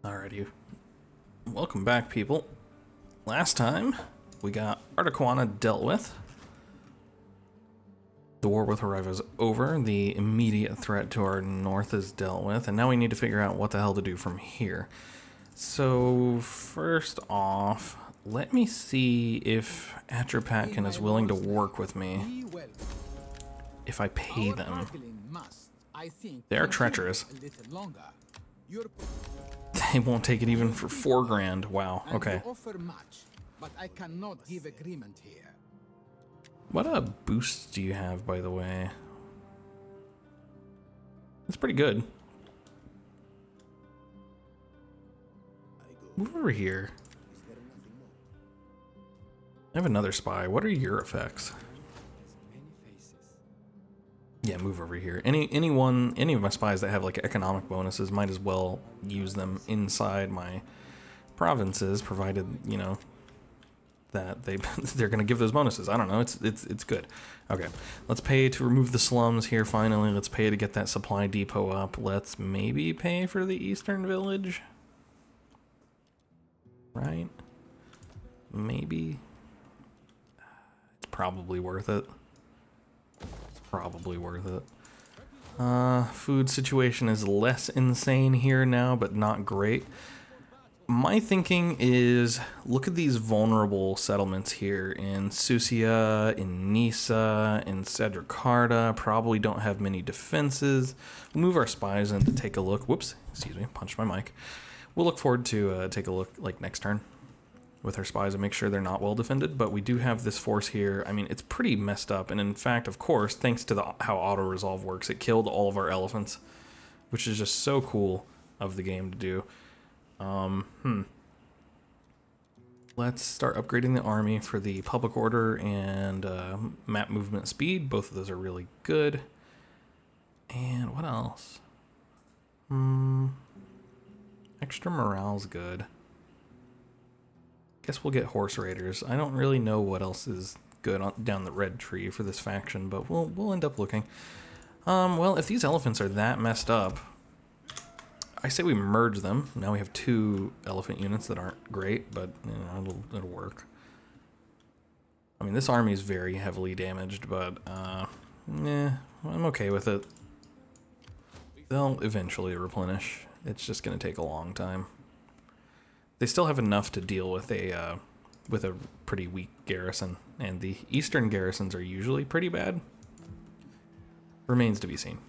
Alrighty. Welcome back, people. Last time, we got Artaquana dealt with. The war with Horiva is over. The immediate threat to our north is dealt with. And now we need to figure out what the hell to do from here. So, first off, let me see if Atropatkin is willing to work with me. If I pay them. They are treacherous. They won't take it even for 4 grand. Wow. Okay. What boosts do you have, by the way? It's pretty good. Move over here. I have another spy. What are your effects? Yeah, move over here. Any of my spies that have like economic bonuses might as well use them inside my provinces, provided, you know, that they're gonna give those bonuses. I don't know. It's good. Okay, let's pay to remove the slums here. Finally, let's pay to get that supply depot up. Let's maybe pay for the eastern village. Right? Maybe. It's probably worth it. Probably worth it. Food situation is less insane here now, but not great. My thinking is, look at these vulnerable settlements here in Susia, in Nisa, in Cedricarda. Probably don't have many defenses. We'll move our spies in to take a look. Whoops, excuse me, punched my mic. We'll look forward to take a look like next turn with our spies and make sure they're not well defended, but we do have this force here. I mean, it's pretty messed up, and in fact, of course, thanks to how auto-resolve works, it killed all of our elephants, which is just so cool of the game to do. Let's start upgrading the army for the public order and map movement speed. Both of those are really good. And what else? Extra morale's good. Guess we'll get horse raiders. I don't really know what else is good down the red tree for this faction, but we'll end up looking. Well, if these elephants are that messed up, I say we merge them. Now we have 2 elephant units that aren't great, but you know, it'll work. I mean, this army is very heavily damaged, but I'm okay with it. They'll eventually replenish. It's just going to take a long time. They still have enough to deal with a pretty weak garrison, and the eastern garrisons are usually pretty bad. Remains to be seen.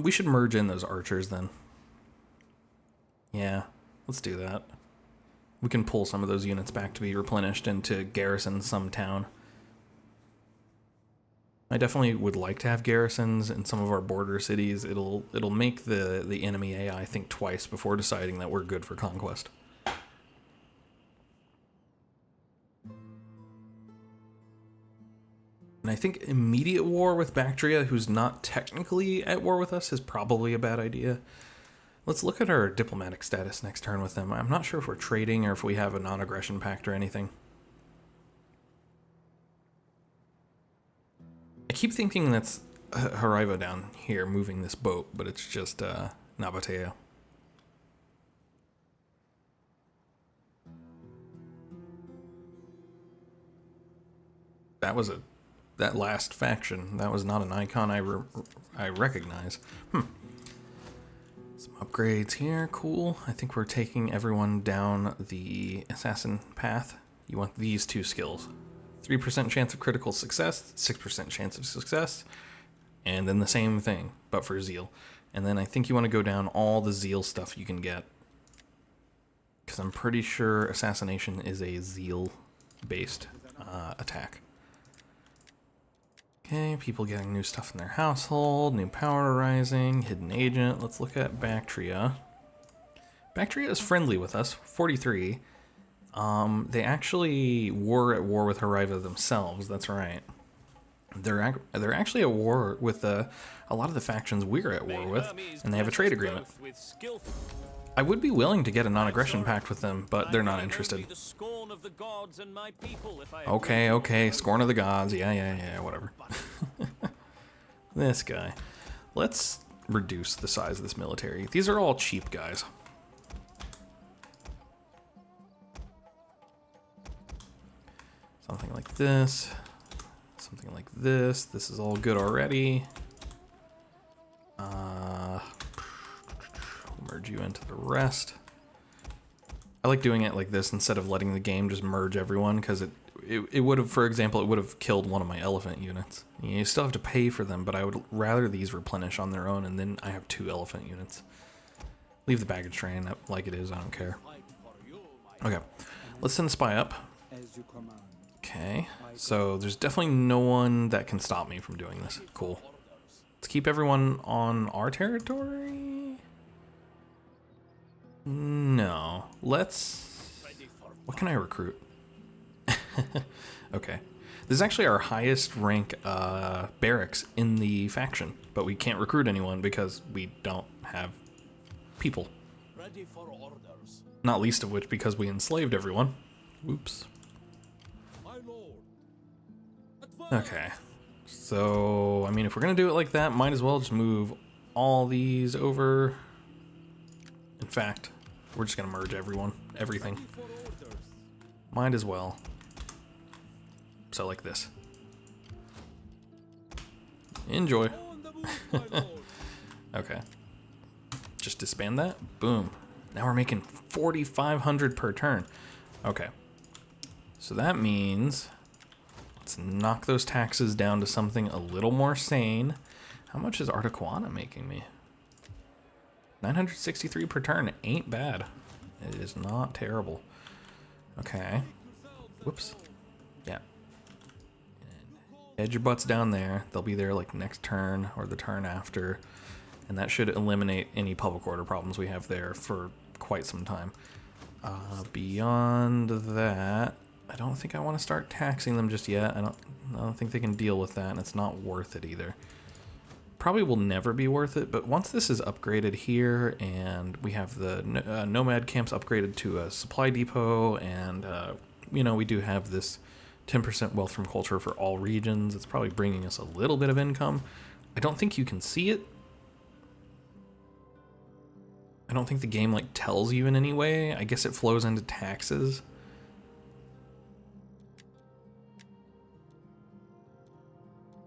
We should merge in those archers then. Yeah, let's do that. We can pull some of those units back to be replenished and to garrison some town. I definitely would like to have garrisons in some of our border cities. It'll make the enemy AI think twice before deciding that we're good for conquest. And I think immediate war with Bactria, who's not technically at war with us, is probably a bad idea. Let's look at our diplomatic status next turn with them. I'm not sure if we're trading or if we have a non-aggression pact or anything. I keep thinking that's Horiva down here moving this boat, but it's just Nabatea. That last faction. That was not an icon I recognize. Some upgrades here. Cool. I think we're taking everyone down the assassin path. You want these 2 skills. 3% chance of critical success, 6% chance of success, and then the same thing, but for zeal. And then I think you want to go down all the zeal stuff you can get, because I'm pretty sure assassination is a zeal-based attack. Okay, people getting new stuff in their household, new power rising, hidden agent. Let's look at Bactria. Bactria is friendly with us, 43. They actually were at war with Horiva themselves, that's right. They're actually at war with a lot of the factions we're at war with, and they have a trade agreement. I would be willing to get a non-aggression pact with them, but they're not interested. Okay, scorn of the gods, yeah, whatever. This guy. Let's reduce the size of this military. These are all cheap guys. Something like this. Something like this. This is all good already. Merge you into the rest. I like doing it like this instead of letting the game just merge everyone, because it would have, for example, it would have killed one of my elephant units. You still have to pay for them, but I would rather these replenish on their own, and then I have 2 elephant units. Leave the baggage train up like it is, I don't care. Okay, let's send the spy up. Okay, so there's definitely no one that can stop me from doing this. Cool. Let's keep everyone on our territory. No, let's... What can I recruit? Okay. This is actually our highest rank barracks in the faction, but we can't recruit anyone because we don't have people. Ready for orders. Not least of which because we enslaved everyone. Whoops. My lord. Okay. So, I mean, if we're going to do it like that, might as well just move all these over. In fact, we're just going to merge everything. Might as well. So like this. Enjoy. Okay. Just disband that. Boom. Now we're making 4,500 per turn. Okay. So that means let's knock those taxes down to something a little more sane. How much is Articuana making me? 963 per turn. Ain't bad. It is not terrible. Okay. Whoops. Yeah. Head your butts down there. They'll be there like next turn or the turn after. And that should eliminate any public order problems we have there for quite some time. Beyond that, I don't think I want to start taxing them just yet. I don't think they can deal with that, and it's not worth it either. Probably will never be worth it, but once this is upgraded here and we have the nomad camps upgraded to a supply depot, and you know, we do have this 10% wealth from culture for all regions, it's probably bringing us a little bit of income. I don't think you can see it. I don't think the game like tells you in any way. I guess it flows into taxes.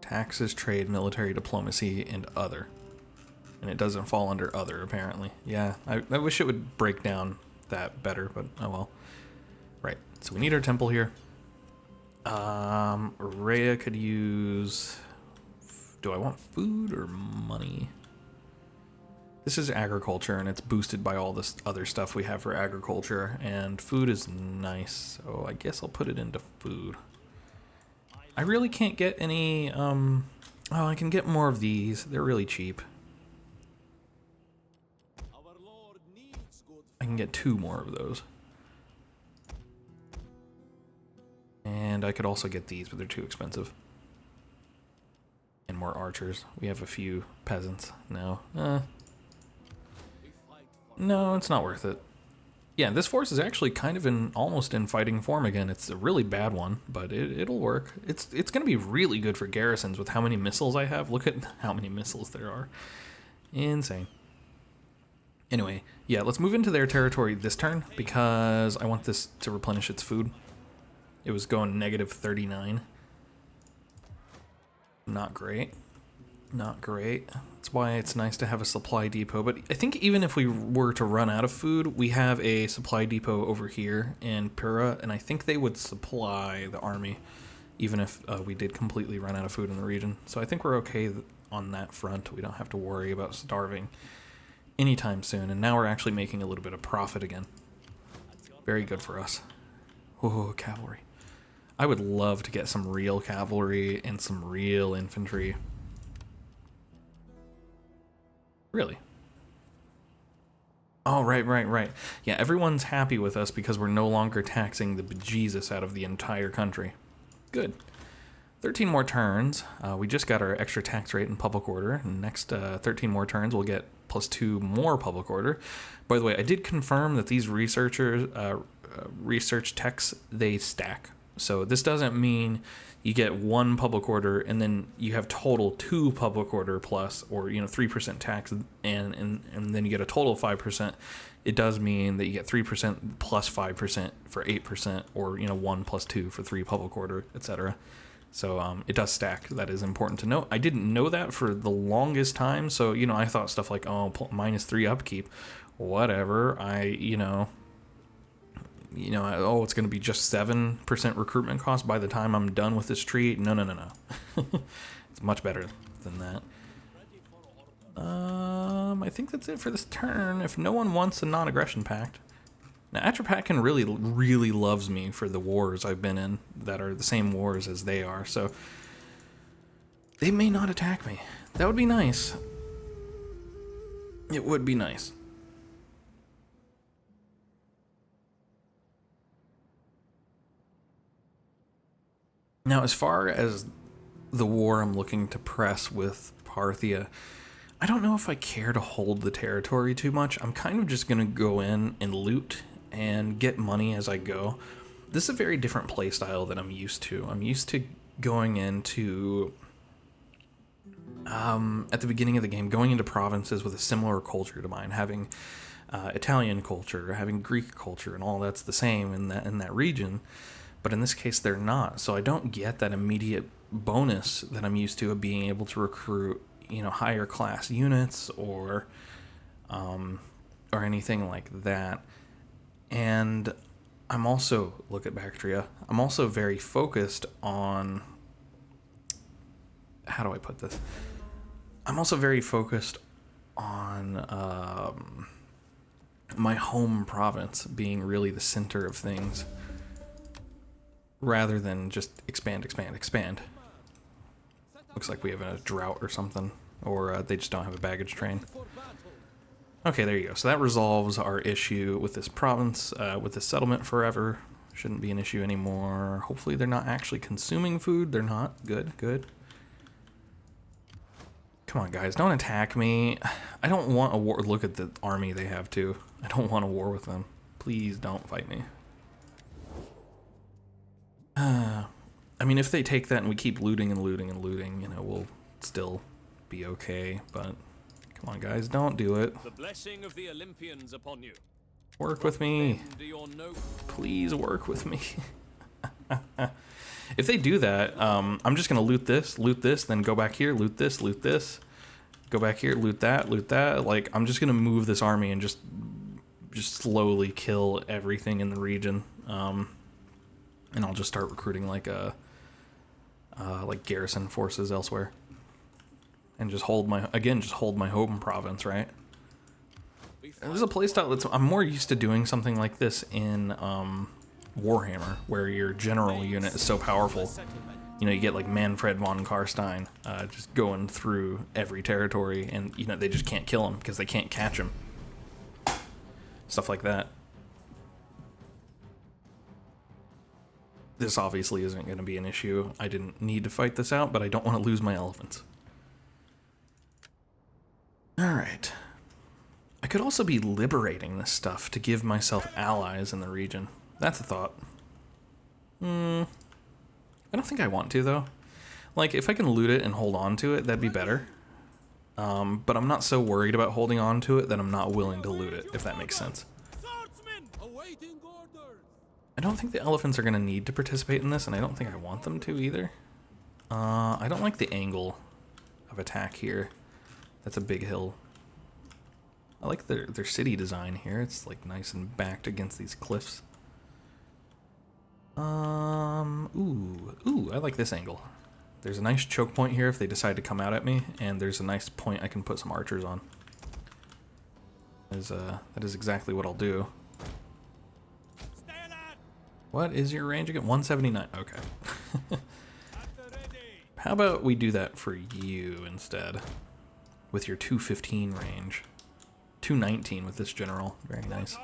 Taxes, trade, military, diplomacy, and other. And it doesn't fall under other, apparently. Yeah, I wish it would break down that better, but oh well. Right, so we need our temple here. Rhea could use... Do I want food or money? This is agriculture, and it's boosted by all this other stuff we have for agriculture, and food is nice, so I guess I'll put it into food. I really can't get any, oh, I can get more of these. They're really cheap. I can get 2 more of those. And I could also get these, but they're too expensive. And more archers. We have a few peasants now. No, it's not worth it. Yeah, this force is actually kind of almost in fighting form again. It's a really bad one, but it'll work. It's going to be really good for garrisons with how many missiles I have. Look at how many missiles there are. Insane. Anyway, yeah, let's move into their territory this turn because I want this to replenish its food. It was going negative 39. Not great. Not great. That's why it's nice to have a supply depot. But I think even if we were to run out of food, we have a supply depot over here in Impera, and I think they would supply the army, even if we did completely run out of food in the region. So I think we're okay on that front. We don't have to worry about starving anytime soon. And now we're actually making a little bit of profit again. Very good for us. Oh, cavalry. I would love to get some real cavalry and some real infantry. Really? Oh, right. Yeah, everyone's happy with us because we're no longer taxing the bejesus out of the entire country. Good. 13 more turns. We just got our extra tax rate in public order. Next 13 more turns, we'll get +2 more public order. By the way, I did confirm that these research texts, they stack. So this doesn't mean you get 1 public order and then you have total 2 public order plus, or 3% tax, and then you get a total of 5%. It does mean that you get 3% plus 5% for 8%, or 1 plus 2 for 3 public order, etc. So it does stack. That is important to note. I didn't know that for the longest time. So I thought stuff like, oh, -3 upkeep, whatever. Oh, it's going to be just 7% recruitment cost by the time I'm done with this tree. No. It's much better than that. I think that's it for this turn. If no one wants a non-aggression pact. Now, Atropatkin really loves me for the wars I've been in that are the same wars as they are, so they may not attack me. That would be nice. It would be nice. Now, as far as the war I'm looking to press with Parthia, I don't know if I care to hold the territory too much. I'm kind of just going to go in and loot and get money as I go. This is a very different playstyle than I'm used to. I'm used to going into, at the beginning of the game, going into provinces with a similar culture to mine, having Italian culture, having Greek culture, and all that's the same in that region. But in this case, they're not. So I don't get that immediate bonus that I'm used to of being able to recruit, higher class units or anything like that. And I'm also, look at Bactria, I'm also very focused on, how do I put this? I'm also very focused on my home province being really the center of things, rather than just expand. Looks like we have a drought or something, or they just don't have a baggage train. Okay, there you go. So that resolves our issue with this province, with this settlement forever. Shouldn't be an issue anymore. Hopefully they're not actually consuming food. They're not. Good. Come on, guys. Don't attack me. I don't want a war. Look at the army they have, too. I don't want a war with them. Please don't fight me. I mean, if they take that and we keep looting, we'll still be okay, but come on, guys, don't do it. The blessing of the Olympians upon you. Work with me. Please work with me. If they do that, I'm just going to loot this, then go back here, loot this, go back here, loot that. Like, I'm just going to move this army and just slowly kill everything in the region. And I'll just start recruiting like garrison forces elsewhere, and just hold my home province, right? This is a playstyle I'm more used to doing something like this in Warhammer, where your general unit is so powerful. You get like Manfred von Karstein just going through every territory, and they just can't kill him because they can't catch him. Stuff like that. This obviously isn't going to be an issue. I didn't need to fight this out, but I don't want to lose my elephants. Alright. I could also be liberating this stuff to give myself allies in the region. That's a thought. I don't think I want to, though. Like, if I can loot it and hold on to it, that'd be better. But I'm not so worried about holding on to it that I'm not willing to loot it, if that makes sense. I don't think the elephants are going to need to participate in this, and I don't think I want them to either. I don't like the angle of attack here. That's a big hill. I like their city design here. It's like nice and backed against these cliffs. Ooh, I like this angle. There's a nice choke point here if they decide to come out at me, and there's a nice point I can put some archers on. That is exactly what I'll do. What is your range again? 179. Okay. How about we do that for you instead? With your 215 range. 219 with this general. Very nice.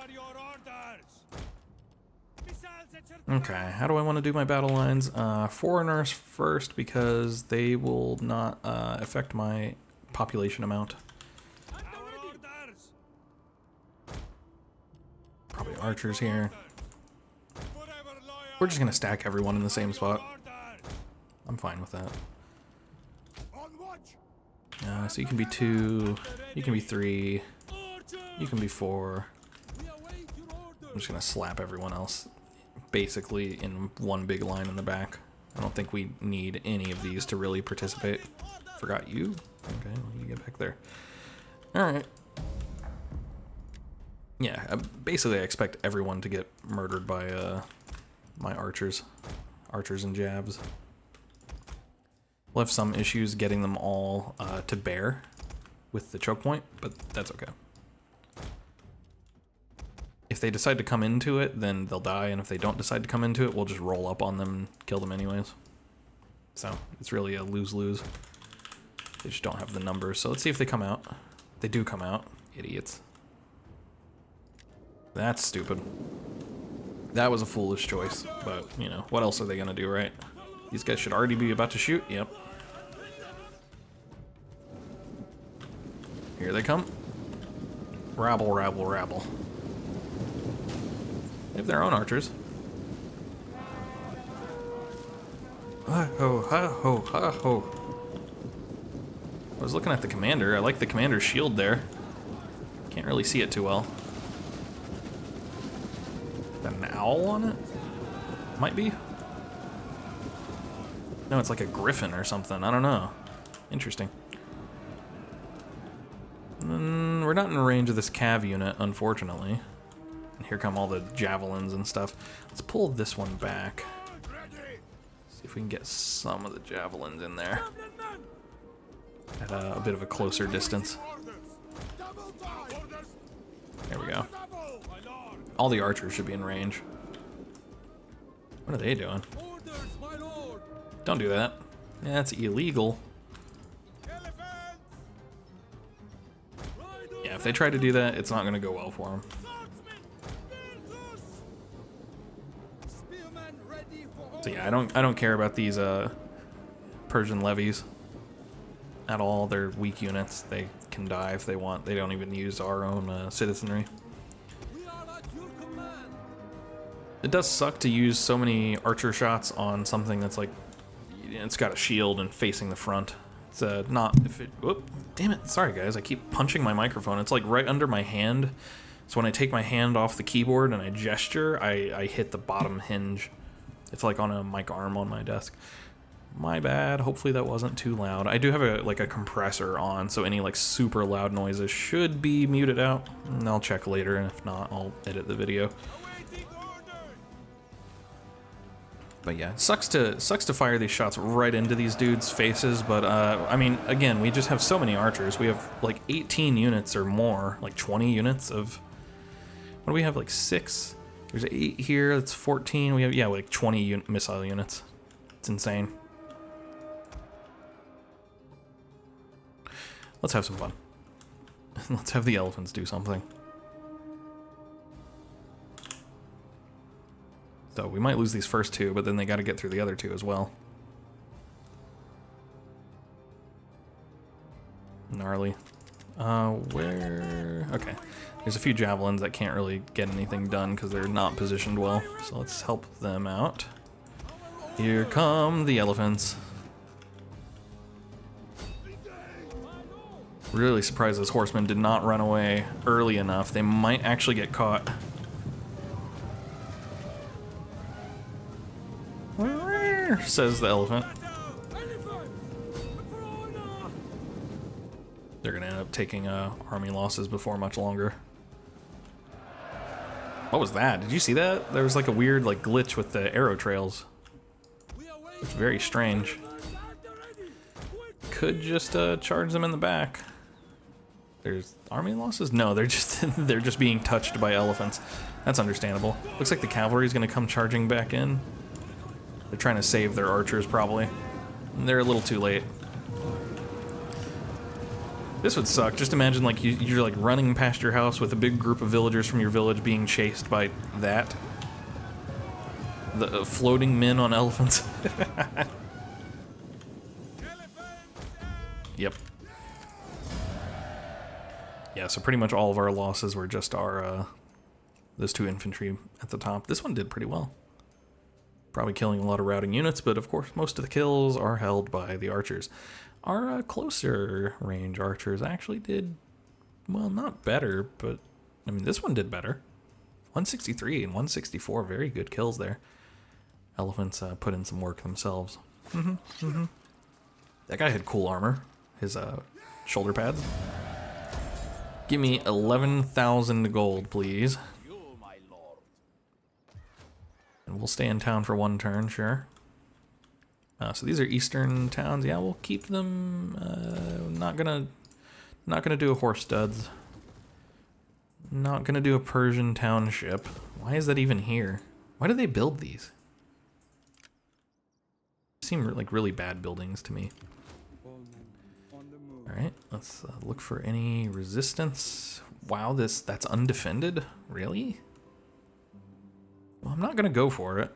Okay, how do I want to do my battle lines? Foreigners first, because they will not affect my population amount. Probably archers here. We're just gonna stack everyone in the same spot. I'm fine with that. So you can be 2, you can be 3, you can be 4. I'm just gonna slap everyone else basically in one big line in the back. I don't think we need any of these to really participate. Forgot you? Okay, well, you get back there. Alright. Yeah, basically I expect everyone to get murdered by my archers. Archers and jabs. We'll have some issues getting them all to bear with the choke point, but that's okay. If they decide to come into it, then they'll die, and if they don't decide to come into it, we'll just roll up on them and kill them anyways. So, it's really a lose-lose. They just don't have the numbers, so let's see if they come out. They do come out. Idiots. That's stupid. That was a foolish choice, but, you know, what else are they gonna do, right? These guys should already be about to shoot. Yep. Here they come. Rabble, rabble, rabble. They have their own archers. Ha-ho, ha-ho, ha-ho. I was looking at the commander. I like the commander's shield there. Can't really see it too well. Got an owl on it? Might be. No, it's like a griffin or something. I don't know. Interesting. We're not in range of this cav unit, unfortunately. And here come all the javelins and stuff. Let's pull this one back. See if we can get some of the javelins in there. At a bit of a closer distance. There we go. All the archers should be in range. What are they doing? Don't do that. Yeah, that's illegal. Yeah, if they try to do that, it's not going to go well for them. So yeah, I don't care about these Persian levies at all. They're weak units. They can die if they want. They don't even use our own citizenry. It does suck to use so many archer shots on something that's like, it's got a shield and facing the front. It's not, if it, whoop, damn it, sorry guys, I keep punching my microphone. It's like right under my hand. So when I take my hand off the keyboard and I gesture, I hit the bottom hinge. It's like on a mic arm on my desk. My bad, hopefully that wasn't too loud. I do have a compressor on, so any like super loud noises should be muted out. And I'll check later, and if not, I'll edit the video. But yeah, it sucks to fire these shots right into these dudes' faces, but I mean, again, we just have so many archers. We have like 18 units or more, like 20 units of, what do we have, like 6? There's 8 here, that's 14. We have, yeah, like 20 missile units. It's insane. Let's have some fun. Let's have the elephants do something. So we might lose these first 2, but then they got to get through the other 2 as well. Gnarly. Where? Okay. There's a few javelins that can't really get anything done because they're not positioned well. So let's help them out. Here come the elephants. Really surprised this horseman did not run away early enough. They might actually get caught. Says the elephant. They're gonna end up taking army losses before much longer. What was that? Did you see that? There was like a weird like glitch with the arrow trails. It's very strange. Could just charge them in the back. There's army losses? No, they're just being touched by elephants. That's understandable. Looks like the cavalry is gonna come charging back in. They're trying to save their archers, probably. And they're a little too late. This would suck. Just imagine, like, you're like running past your house with a big group of villagers from your village being chased by that. The floating men on elephants. Yep. Yeah, so pretty much all of our losses were just our, those 2 infantry at the top. This one did pretty well. Probably killing a lot of routing units, but of course most of the kills are held by the archers. Our closer range archers actually did, well, not better, but I mean this one did better. 163 and 164, very good kills there. Elephants put in some work themselves. That guy had cool armor. His shoulder pads. Give me 11,000 gold, please. And we'll stay in town for one turn, sure. So these are eastern towns. Yeah, we'll keep them. Not gonna do a horse studs. Not gonna do a Persian township. Why is that even here? Why do they build these? Seem like really bad buildings to me. Alright, let's look for any resistance. Wow, that's undefended? Really? Well, I'm not gonna go for it.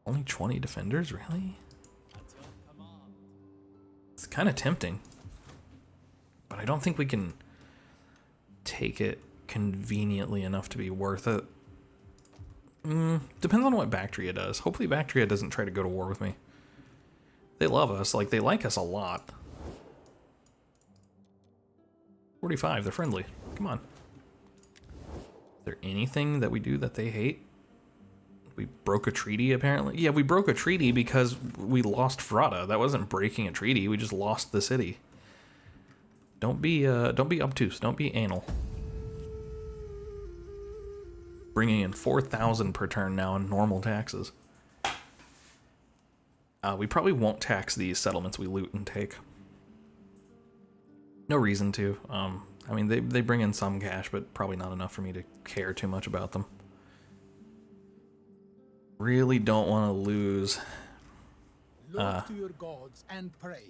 Only 20 defenders, really? It's kind of tempting. But I don't think we can take it conveniently enough to be worth it. Depends on what Bactria does. Hopefully Bactria doesn't try to go to war with me. They love us, like they like us a lot. 45, they're friendly. Come on. Is there anything that we do that they hate? We broke a treaty, apparently. Yeah, we broke a treaty because we lost Frada. That wasn't breaking a treaty. We just lost the city. Don't be obtuse. Don't be anal. Bringing in 4,000 per turn now in normal taxes. We probably won't tax these settlements we loot and take. No reason to. I mean, they bring in some cash, but probably not enough for me to care too much about them. Really don't want to lose. Look to your gods and pray,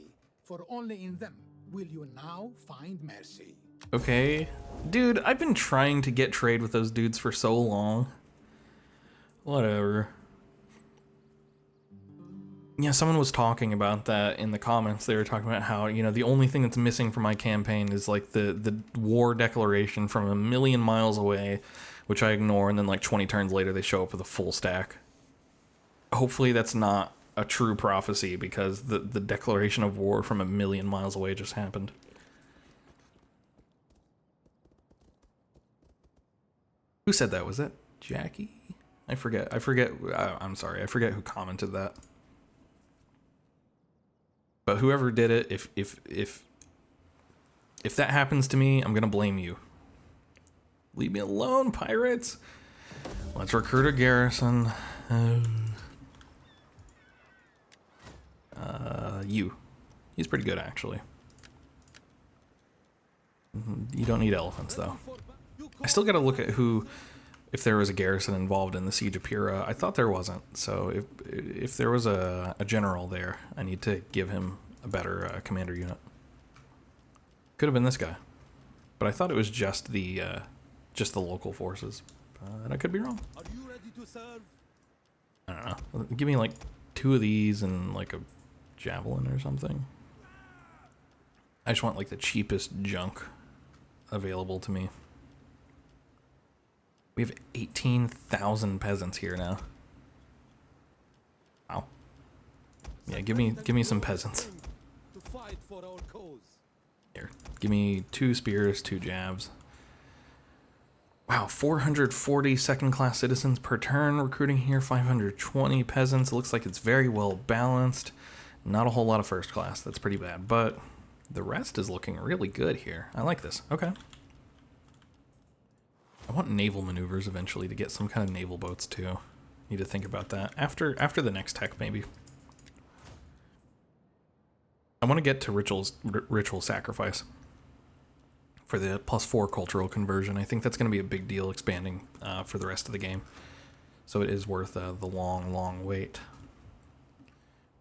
for only in them will you now find mercy. Okay. Dude, I've been trying to get trade with those dudes for so long. Whatever. Yeah, someone was talking about that in the comments. They were talking about how, you know, the only thing that's missing from my campaign is like the war declaration from a million miles away, which I ignore, and then like 20 turns later they show up with a full stack. Hopefully that's not a true prophecy, because the declaration of war from a million miles away just happened. Who said that? Was that Jackie? I forget. I'm sorry. I forget who commented that. But whoever did it, if that happens to me, I'm gonna blame you. Leave me alone, pirates. Let's recruit a garrison. You. He's pretty good, actually. You don't need elephants, though. I still gotta look at if there was a garrison involved in the siege of Impera. I thought there wasn't, so if there was a general there, I need to give him a better commander unit. Could have been this guy, but I thought it was just the local forces. And I could be wrong. Are you ready to serve? I don't know. Give me like 2 of these and like a javelin or something. I just want like the cheapest junk available to me. We have 18,000 peasants here now. Wow. Yeah, give me some peasants. To fight for our cause. Here, give me 2 spears, 2 jabs. Wow, 440 second-class citizens per turn recruiting here, 520 peasants. It looks like it's very well balanced. Not a whole lot of first class. That's pretty bad, but the rest is looking really good here. I like this. Okay. I want naval maneuvers eventually to get some kind of naval boats too. Need to think about that after the next tech, maybe. I want to get to ritual sacrifice for the +4 cultural conversion. I think that's going to be a big deal expanding for the rest of the game. So it is worth the long wait.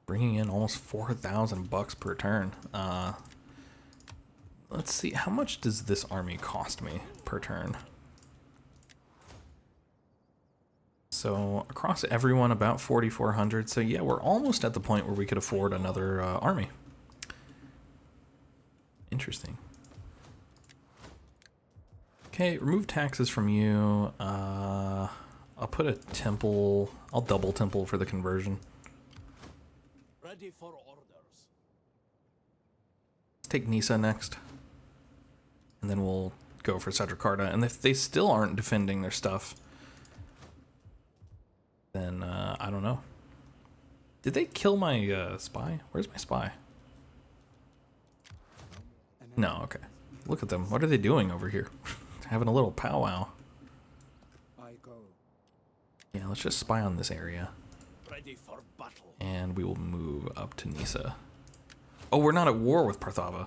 Bringing in almost 4,000 bucks per turn. Let's see, how much does this army cost me per turn? So across everyone, about 4,400. So yeah, we're almost at the point where we could afford another army. Interesting. Okay, remove taxes from you. I'll put a temple. I'll double temple for the conversion. Ready for orders. Let's take Nisa next. And then we'll go for Sadrakarta. And if they still aren't defending their stuff, then I don't know. Did they kill my spy? Where's my spy? No, okay. Look at them. What are they doing over here? Having a little powwow. Yeah, let's just spy on this area. Ready for battle. And we will move up to Nisa. Oh, we're not at war with Parthava.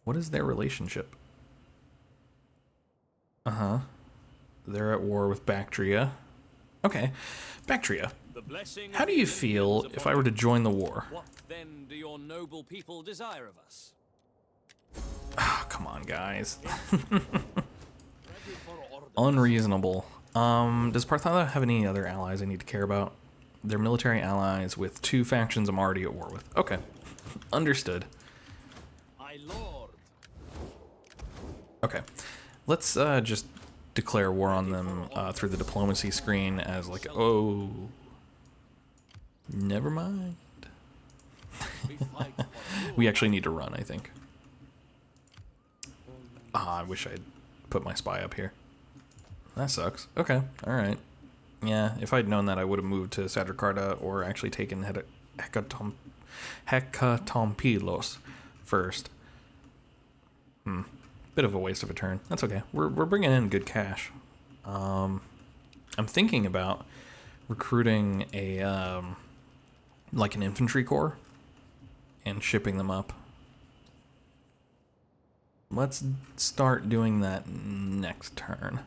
What is their relationship? Uh-huh. They're at war with Bactria. Okay. Bactria, The blessing how of do the you feel Olympians if upon I were to you. join the war? What then do your noble people desire of us? Ah, come on, guys. Ready for orders. Unreasonable. Does Parthava have any other allies I need to care about? They're military allies with 2 factions I'm already at war with. Okay. Understood. My lord. Okay. Let's just declare war on them through the diplomacy screen as like, oh, never mind. We fight for you. We actually need to run, I think. Ah, I wish I'd put my spy up here. That sucks. Okay, alright. Yeah, if I'd known that, I would have moved to Sadrakarta or actually taken Hekatompilos first. Bit of a waste of a turn. That's okay. We're bringing in good cash. I'm thinking about recruiting a like an infantry corps and shipping them up. Let's start doing that next turn.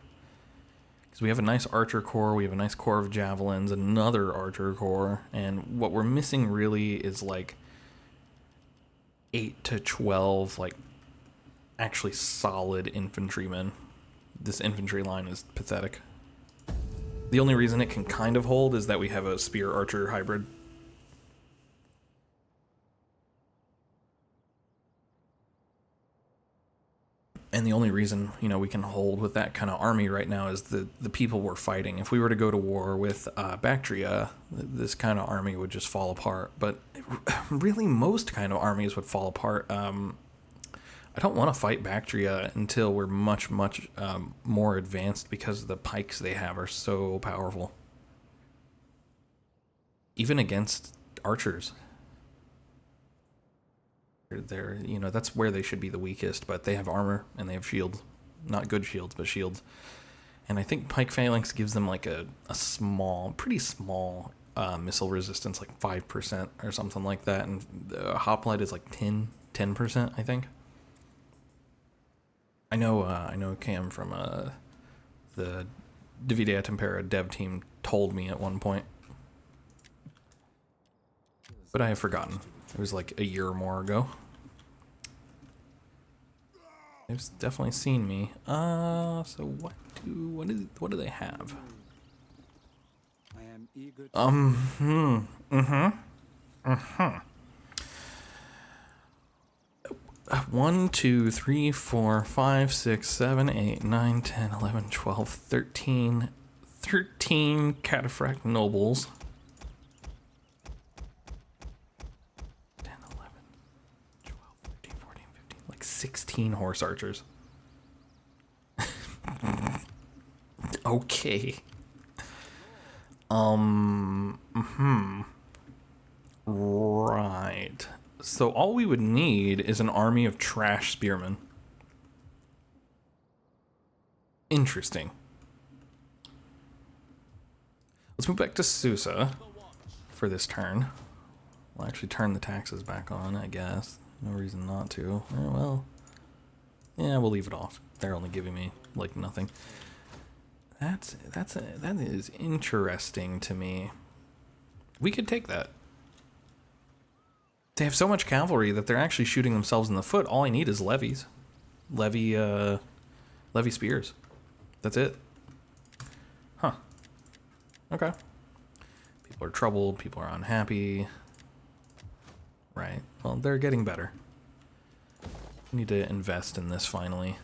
Because we have a nice archer corps, we have a nice corps of javelins, another archer corps, and what we're missing really is like 8 to 12 like actually solid infantrymen. This infantry line is pathetic. The only reason it can kind of hold is that we have a spear archer hybrid. And the only reason, you know, we can hold with that kind of army right now is the people we're fighting. If we were to go to war with Bactria, this kind of army would just fall apart. But really, most kind of armies would fall apart. I don't want to fight Bactria until we're much more advanced because the pikes they have are so powerful. Even against archers. They're, you know, that's where they should be the weakest, but they have armor and they have shields. Not good shields, but shields. And I think pike phalanx gives them like a small, pretty small missile resistance, like 5% or something like that. And hoplite is like 10%, I think. I know Cam from the Divide Impera dev team told me at one point. But I have forgotten. It was like a year or more ago. They've definitely seen me. So what do they have? I am eager to 1, 2, 3, 4, 5, 6, 7, 8, 9, 10, 11, 12, 13 cataphract nobles. 10, 11, 12, 13, 14, 15, like 16 horse archers. Okay. Right. So all we would need is an army of trash spearmen. Interesting. Let's move back to Susa for this turn. We'll actually turn the taxes back on, I guess. No reason not to. Well, yeah, we'll leave it off. They're only giving me like nothing. That is interesting to me. We could take that. They have so much cavalry that they're actually shooting themselves in the foot. All I need is levies. Levy spears. That's it. Huh. Okay. People are troubled. People are unhappy. Right. Well, they're getting better. We need to invest in this finally.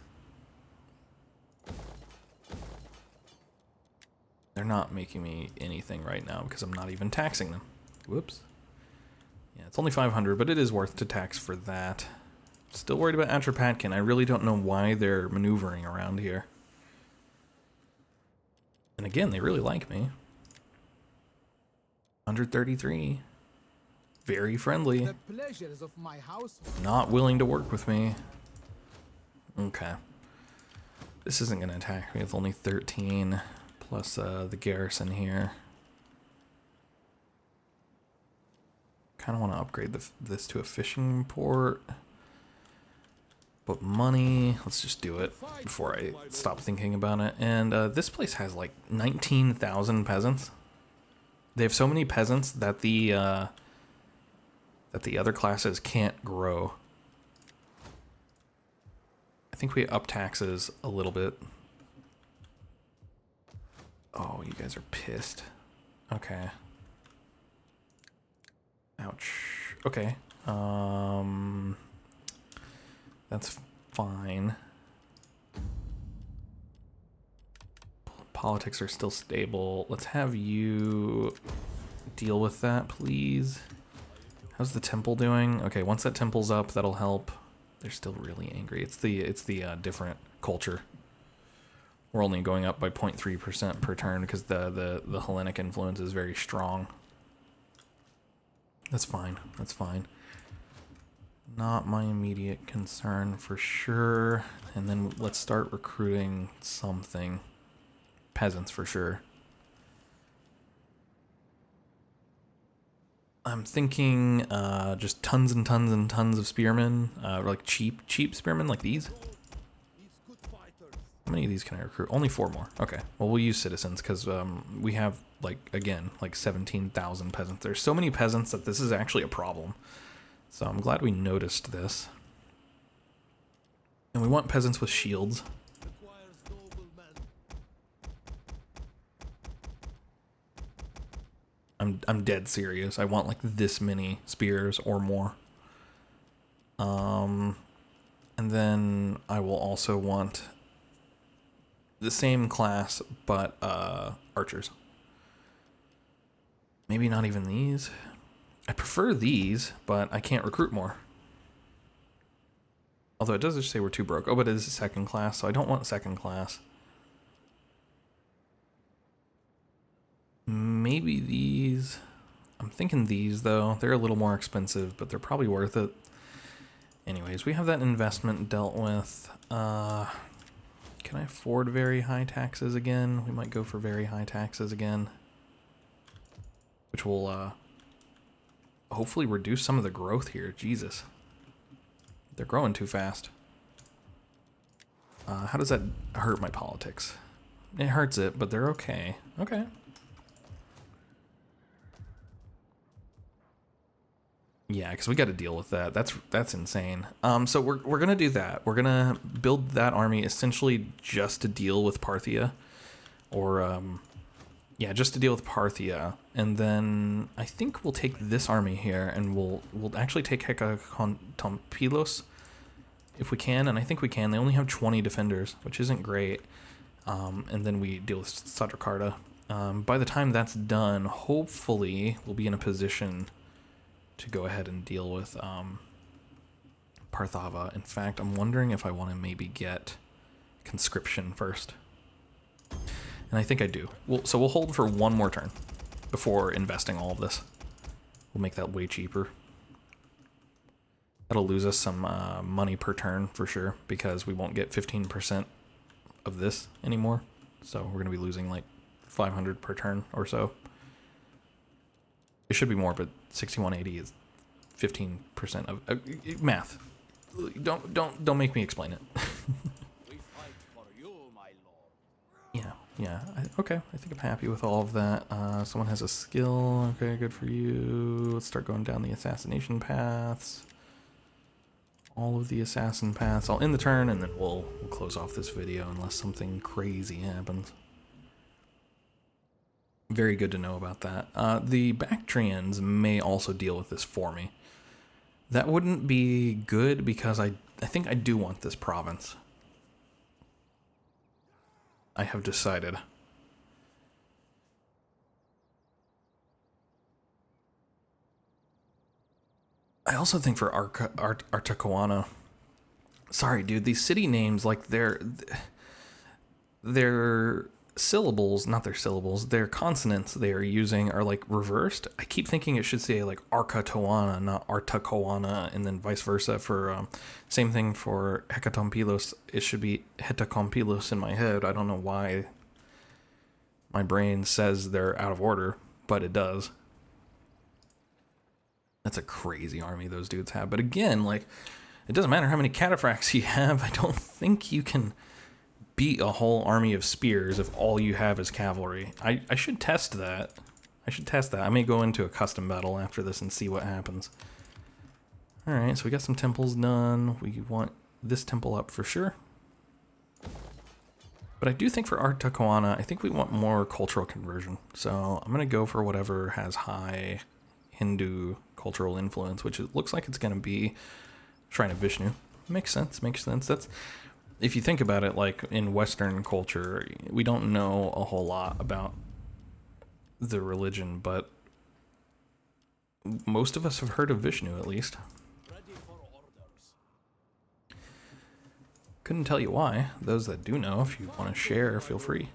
not making me anything right now because I'm not even taxing them. Whoops. Yeah, it's only 500, but it is worth to tax for that. Still worried about Atropatkin. I really don't know why they're maneuvering around here. And again, they really like me. 133. Very friendly. The pleasures of my house. Not willing to work with me. Okay. This isn't going to attack me with only 13 plus the garrison here. Kind of want to upgrade this to a fishing port. But money, let's just do it before I stop thinking about it. And this place has like 19,000 peasants. They have so many peasants that the other classes can't grow. I think we up taxes a little bit. Oh, you guys are pissed. Okay. Ouch. Okay. That's fine. Politics are still stable. Let's have you deal with that, please. How's the temple doing? Okay, once that temple's up, that'll help. They're still really angry. It's the different culture. We're only going up by 0.3% per turn because the Hellenic influence is very strong. That's fine. That's fine. Not my immediate concern for sure. And then let's start recruiting something. Peasants for sure. I'm thinking just tons and tons and tons of spearmen. Like cheap spearmen like these. How many of these can I recruit? Only 4 more. Okay. Well, we'll use citizens because we have, like, again, like 17,000 peasants. There's so many peasants that this is actually a problem. So I'm glad we noticed this. And we want peasants with shields. I'm dead serious. I want like this many spears or more. And then I will also want the same class, but archers. Maybe not even these. I prefer these, but I can't recruit more. Although it does just say we're too broke. Oh, but it is a second class, so I don't want second class. Maybe these. I'm thinking these, though. They're a little more expensive, but they're probably worth it. Anyways, we have that investment dealt with. Can I afford very high taxes again? We might go for very high taxes again. Which will hopefully reduce some of the growth here. Jesus. They're growing too fast. How does that hurt my politics? It hurts it, but they're okay. Okay. Yeah, because we got to deal with that. That's insane. So we're gonna do that. We're gonna build that army essentially just to deal with Parthia, or yeah, just to deal with Parthia, and then I think we'll take this army here, and we'll actually take Hekatonpilos if we can, and I think we can. They only have 20 defenders, which isn't great. And then we deal with Satrakarta. By the time that's done, hopefully we'll be in a position to go ahead and deal with Parthava. In fact, I'm wondering if I want to maybe get conscription first. And I think I do. So we'll hold for one more turn before investing all of this. We'll make that way cheaper. That'll lose us some money per turn for sure, because we won't get 15% of this anymore. So we're going to be losing like 500 per turn or so. It should be more, but 6180 is 15% of math. Don't make me explain it. We fight for you, my lord. Yeah. Okay, I think I'm happy with all of that. Someone has a skill. Okay, good for you. Let's start going down the assassination paths. All of the assassin paths. I'll end the turn, and then we'll close off this video unless something crazy happens. Very good to know about that. The Bactrians may also deal with this for me. That wouldn't be good because I think I do want this province. I have decided. I also think for Artacoana, sorry, dude, these city names, like their syllables, not their syllables, their consonants they are using are like reversed. I keep thinking it should say like Arcatoana, not Artacoana, and then vice versa for same thing for Hecatompilos. It should be Hetakompilos in my head. I don't know why my brain says they're out of order, but it does. That's a crazy army those dudes have. But again, like, it doesn't matter how many cataphracts you have. I don't think you can beat a whole army of spears if all you have is cavalry. I should test that. I may go into a custom battle after this and see what happens. Alright, so we got some temples done. We want this temple up for sure. But I do think for Artacoana, I think we want more cultural conversion. So I'm going to go for whatever has high Hindu cultural influence, which it looks like it's going to be Shrine of Vishnu. Makes sense. That's, if you think about it, like in Western culture, we don't know a whole lot about the religion, but most of us have heard of Vishnu at least. Ready for orders. Couldn't tell you why. Those that do know, if you want to share, feel free.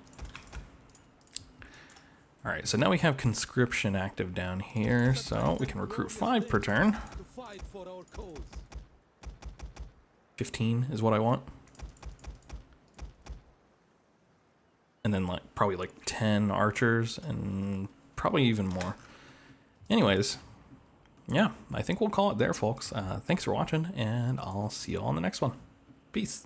Alright, so now we have conscription active down here, so we can recruit 5 per turn. To fight for our cause. 15 is what I want. And then like probably like 10 archers and probably even more. Anyways, yeah, I think we'll call it there, folks. Thanks for watching, and I'll see you all in the next one. Peace.